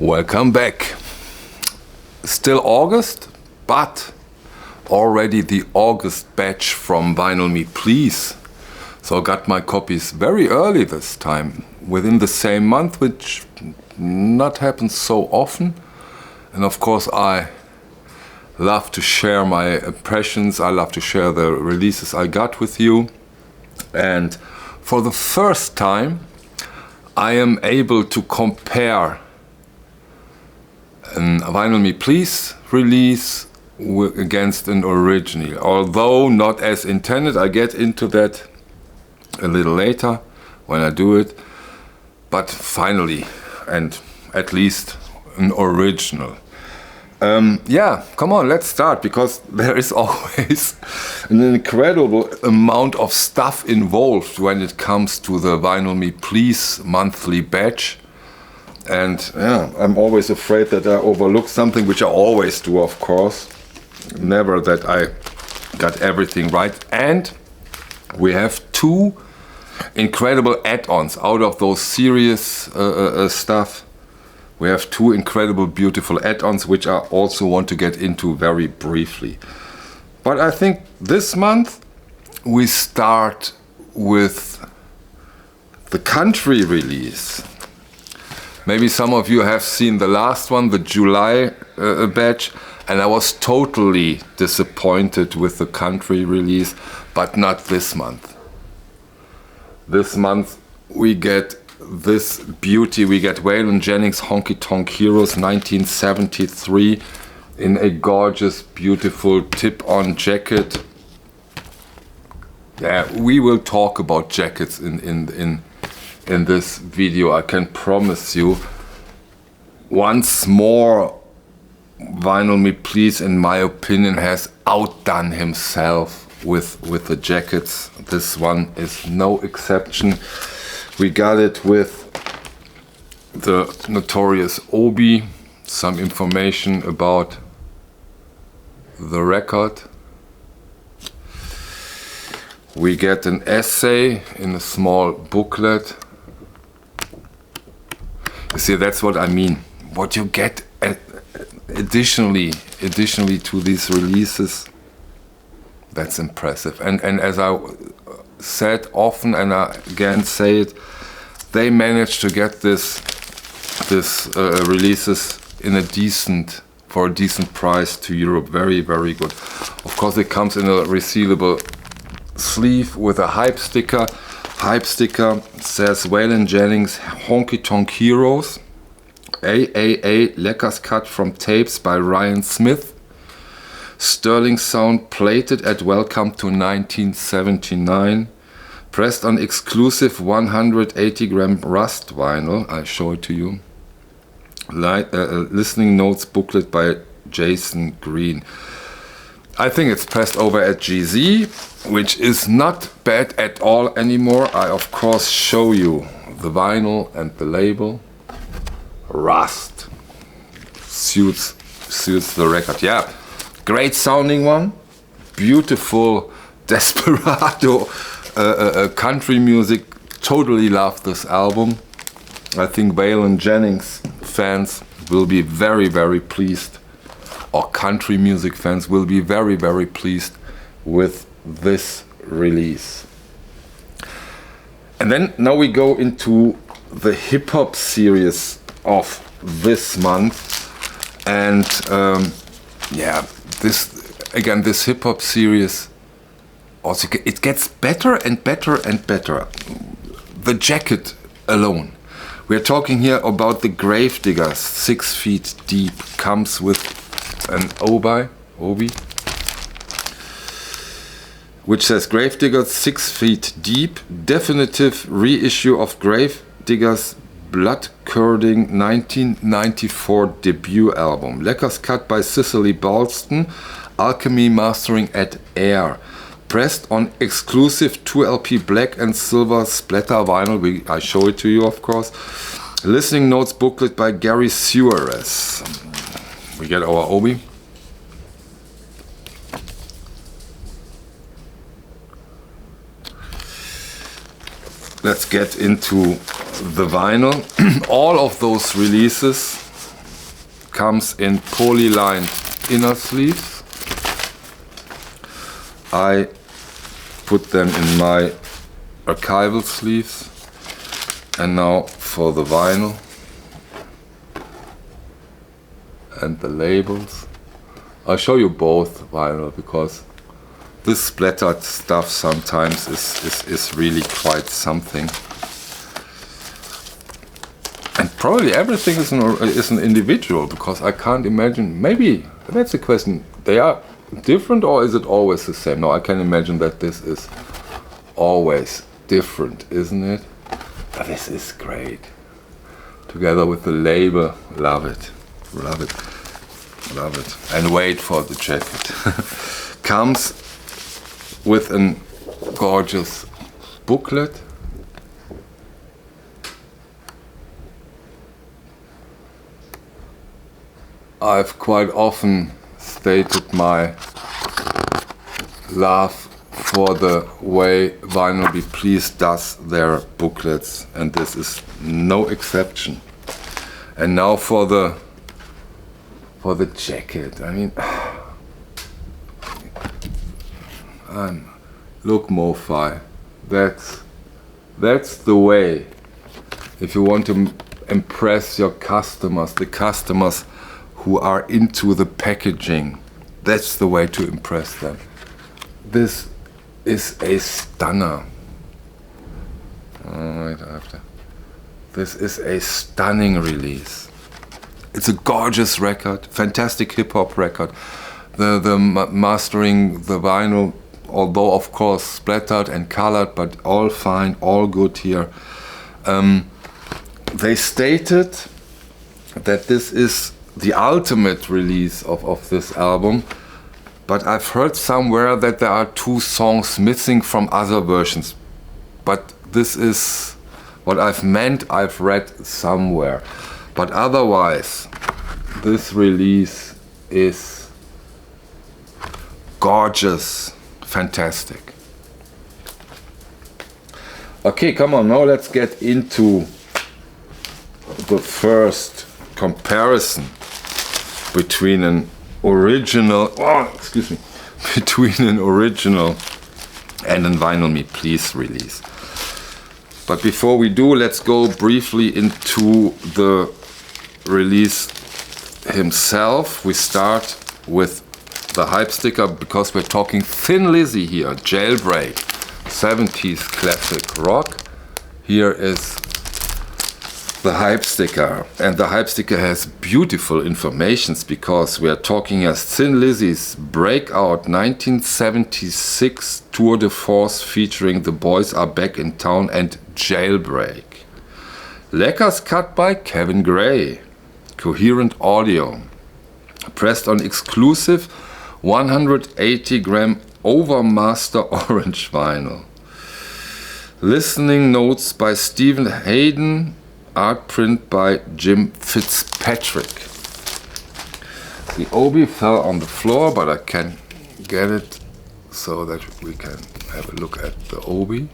Welcome back. Still August, but already the August batch from Vinyl Me Please. So I got my copies very early this time, within the same month, which not happens so often. And of course I love to share my impressions, I love to share the releases I got with you. And for the first time I am able to compare a Vinyl Me Please release against an original, although not as intended. I get into that a little later when I do it, but finally, and at least an original. Yeah, come on, let's start, because there is always an incredible amount of stuff involved when it comes to the Vinyl Me Please monthly batch. And yeah, I'm always afraid that I overlook something, which I always do, of course. Never that I got everything right. And we have two incredible add-ons out of those serious stuff. We have two incredible, beautiful add-ons, which I also want to get into very briefly. But I think this month we start with the country release. Maybe some of you have seen the last one, the July batch, and I was totally disappointed with the country release, but not this month. This month we get this beauty. We get Waylon, Jennings, Honky Tonk Heroes 1973 in a gorgeous, beautiful tip-on jacket. Yeah, we will talk about jackets in this video, I can promise you. Once more, Vinyl Me Please, in my opinion, has outdone himself with the jackets. This one is no exception. We got it with the notorious Obi, some information about the record. We get an essay in a small booklet. You see, that's what I mean. What you get additionally to these releases, that's impressive. And as I said often, and I again say it, they managed to get this releases for a decent price to Europe. Very, very good. Of course, it comes in a resealable sleeve with a hype sticker. Hype sticker says Waylon, Jennings, Honky Tonk Heroes, AAA Leckers cut from tapes by Ryan Smith, Sterling sound plated at Welcome to 1979, pressed on exclusive 180 gram rust vinyl. I'll show it to you. Listening notes booklet by Jason Green. I think it's pressed over at GZ, which is not bad at all anymore. I of course show you the vinyl and the label. Rust suits the record. Yeah, great sounding one, beautiful desperado country music. Totally love this album. I think Waylon Jennings fans will be very, very pleased, or country music fans will be very, very pleased with this release. And then now we go into the hip-hop series of this month. And yeah, this hip-hop series also, it gets better and better and better. The jacket alone. We are talking here about the Gravediggaz 6 feet deep, comes with an Obi, which says Gravediggaz 6 feet deep, definitive reissue of Gravediggaz blood-curdling 1994 debut album. Leckers cut by Cicely Balston, Alchemy mastering at Air. Pressed on exclusive 2LP black and silver splatter vinyl. I show it to you, of course. Listening notes booklet by Gary Suarez. We get our Obi. Let's get into the vinyl. All of those releases comes in poly-lined inner sleeves. I put them in my archival sleeves. And now for the vinyl and the labels. I'll show you both vinyl because this splattered stuff sometimes is really quite something. And probably everything is an individual, because I can't imagine, maybe, that's the question, they are different or is it always the same? No, I can imagine that this is always different, isn't it? But this is great. Together with the label, love it, love it, love it. And wait for the jacket. Comes with a gorgeous booklet. I've quite often stated my love for the way Vinyl Be Pleased does their booklets, and this is no exception. And now for the jacket. I mean, look, Mo-Fi, that's the way. If you want to impress your customers, the customers who are into the packaging, that's the way to impress them. This is a stunner. This is a stunning release. It's a gorgeous record, fantastic hip-hop record. The mastering the vinyl, although of course splattered and colored, but all fine, all good here. They stated that this is the ultimate release of this album, but I've heard somewhere that there are 2 songs missing from other versions. But this is what I've meant, I've read somewhere. But otherwise, this release is gorgeous, fantastic. Okay, come on, now let's get into the first comparison between an original, between an original and a Vinyl Me Please release. But before we do, let's go briefly into the release himself. We start with the hype sticker because we're talking Thin Lizzy here, Jailbreak, 70s classic rock. Here is the hype sticker, and the hype sticker has beautiful informations because we are talking as Thin Lizzy's breakout 1976 tour de force featuring The Boys Are Back in Town and Jailbreak. Lacquers cut by Kevin Gray, coherent audio, pressed on exclusive 180 gram Overmaster orange vinyl. Listening notes by Stephen Hayden, art print by Jim Fitzpatrick. The obi fell on the floor, but I can get it so that we can have a look at the obi.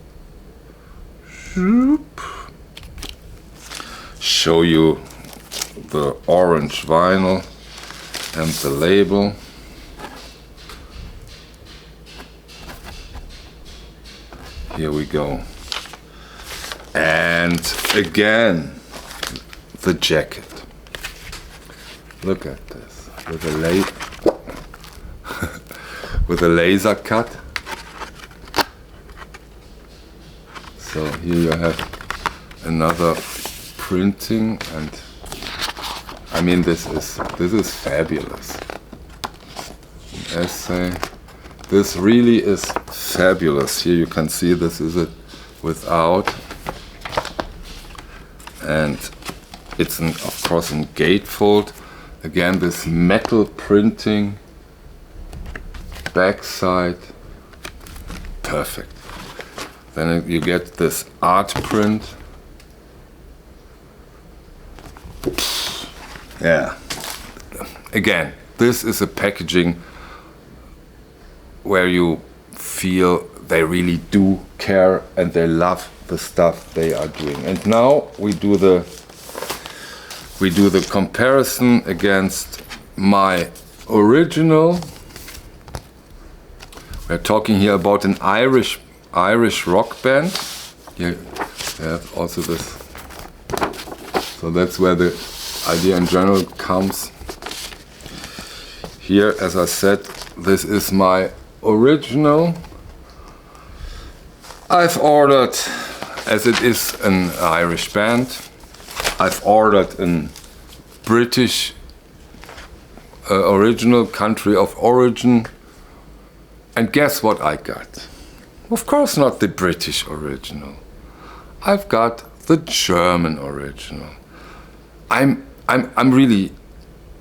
Show you the orange vinyl and the label. Here we go. And again, the jacket. Look at this, with a laser cut. So here you have another printing, and I mean this is fabulous. An essay. This really is fabulous. Here you can see this is it without. And it's of course in gatefold. Again, this metal printing, backside, perfect. Then you get this art print. Yeah. Again, this is a packaging where you feel they really do care and they love the stuff they are doing. And now we do the we do the comparison against my original. We're talking here about an Irish rock band. Here we have also this. So that's where the idea in general comes. Here, as I said, this is my original. I've ordered, as it is an Irish band, I've ordered a British original, country of origin, and guess what I got? Of course not the British original. I've got the German original. I'm really,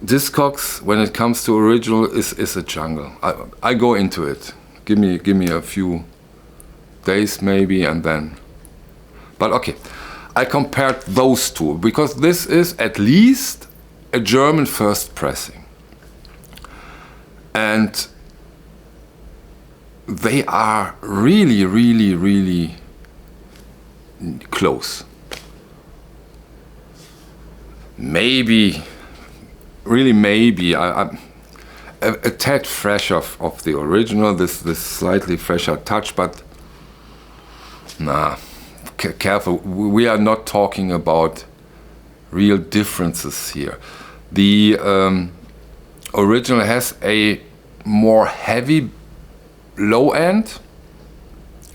Discogs, when it comes to original, is a jungle. I go into it. Give me a few days maybe, and then. But okay, I compared those two because this is at least a German first pressing, and they are really, really, really close. Maybe, really maybe, I'm a tad fresh of the original, this slightly fresher touch, but nah, careful, we are not talking about real differences here. The original has a more heavy low end,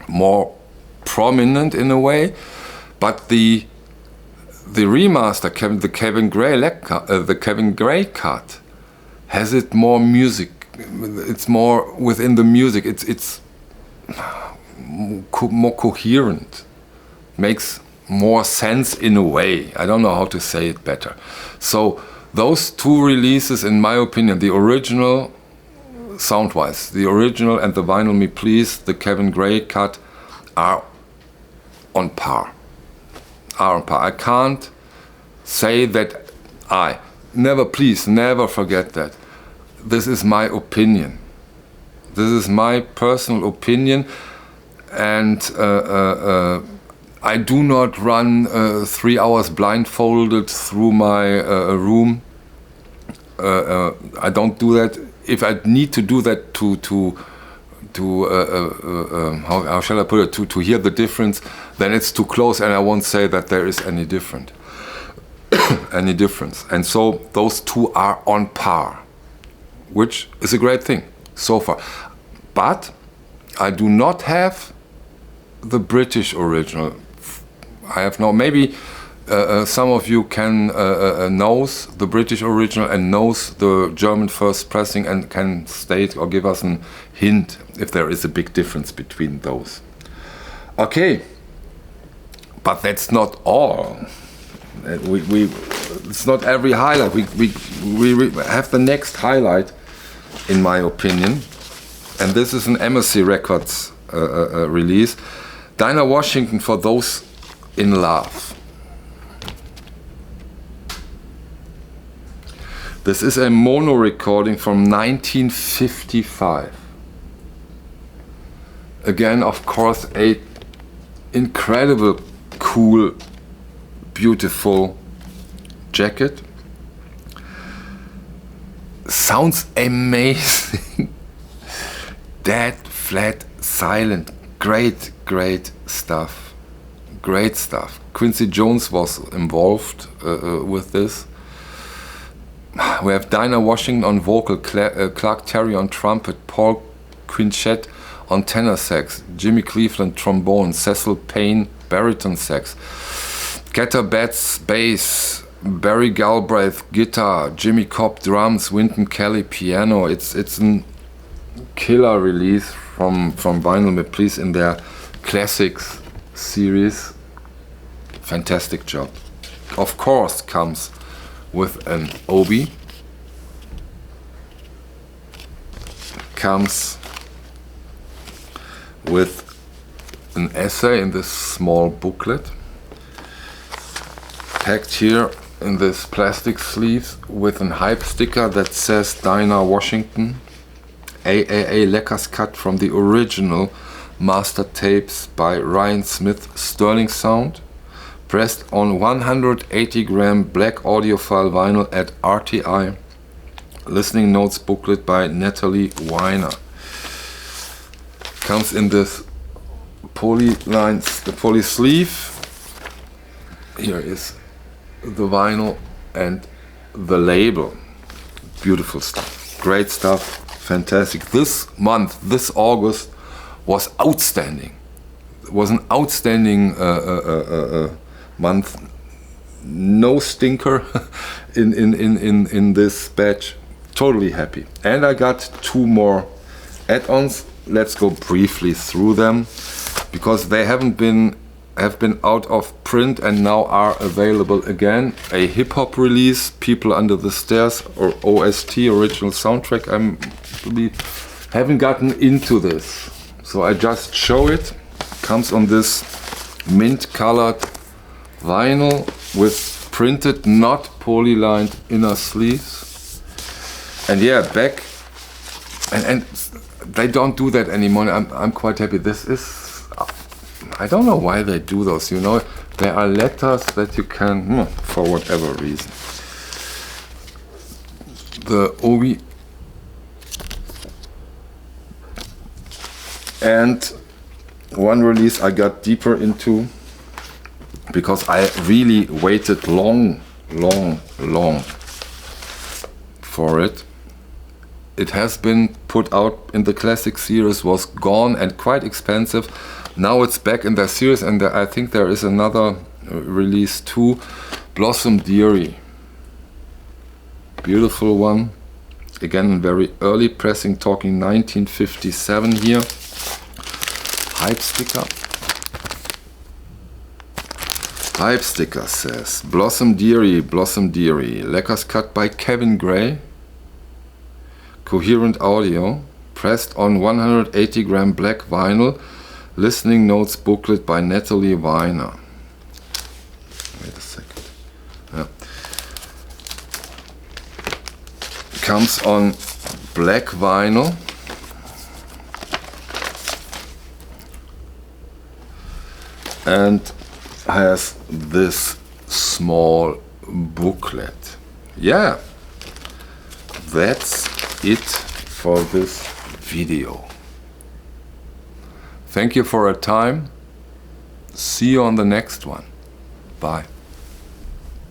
more prominent in a way, but the remaster, the Kevin Gray cut, has it more music. It's more within the music. It's more coherent, makes more sense in a way. I don't know how to say it better. So those two releases, in my opinion, the original, sound-wise, the original and the Vinyl Me Please, the Kevin Gray cut, are on par. I can't say that please never forget that. This is my opinion. This is my personal opinion, and I do not run 3 hours blindfolded through my room. I don't do that. If I need to do that how shall I put it, to hear the difference, then it's too close, and I won't say that there is any difference. And so those two are on par, which is a great thing so far. But I do not have the British original. I have no, maybe some of you can knows the British original and knows the German first pressing and can state or give us a hint if there is a big difference between those. Okay, but that's not all. It's not every highlight. We have the next highlight, in my opinion, and this is an Embassy Records release. Dinah Washington, For Those in Love. This is a mono recording from 1955. Again, of course, a incredible, cool, beautiful jacket. Sounds amazing. Dead, flat, silent. Great stuff. Great stuff. Quincy Jones was involved with this. We have Dinah Washington on vocal, Clark Terry on trumpet, Paul Quinchette on tenor sax, Jimmy Cleveland trombone, Cecil Payne baritone sax, Gatter Betts bass, Barry Galbraith guitar, Jimmy Cobb drums, Wynton Kelly piano. It's a killer release from Vinyl Me Please in their classics series. Fantastic job. Of course comes with an obi, comes with an essay in this small booklet, packed here in this plastic sleeve with a hype sticker that says Dinah Washington, AAA Leckers cut from the original master tapes by Ryan Smith, Sterling Sound, pressed on 180 gram black audiophile vinyl at RTI. Listening notes booklet by Natalie Weiner. Comes in this poly lines, the poly sleeve. Here is the vinyl and the label. Beautiful stuff, great stuff, fantastic. This month, this August, was outstanding. It was an outstanding month. No stinker in this batch. Totally happy. And I got 2 more add-ons. Let's go briefly through them because they have been out of print and now are available again. A hip-hop release, People Under the Stairs, or OST, original soundtrack. I haven't gotten into this, so I just show it. Comes on this mint-colored vinyl with printed, not poly-lined inner sleeves. And yeah, back, and they don't do that anymore. I'm quite happy. This is, I don't know why they do those, you know. There are letters that you can, for whatever reason. The OV. And one release I got deeper into because I really waited long for it. It has been put out in the classic series, was gone and quite expensive. Now it's back in their series, and I think there is another release too. Blossom Dearie. Beautiful one. Again, very early pressing, talking 1957 here. Hype sticker. Hype sticker says Blossom Dearie, Blossom Dearie. Lacquers cut by Kevin Gray. Coherent audio. Pressed on 180 gram black vinyl. Listening notes booklet by Natalie Weiner. Wait a second. Yeah. Comes on black vinyl. And has this small booklet. Yeah, that's it for this video. Thank you for your time. See you on the next one. Bye.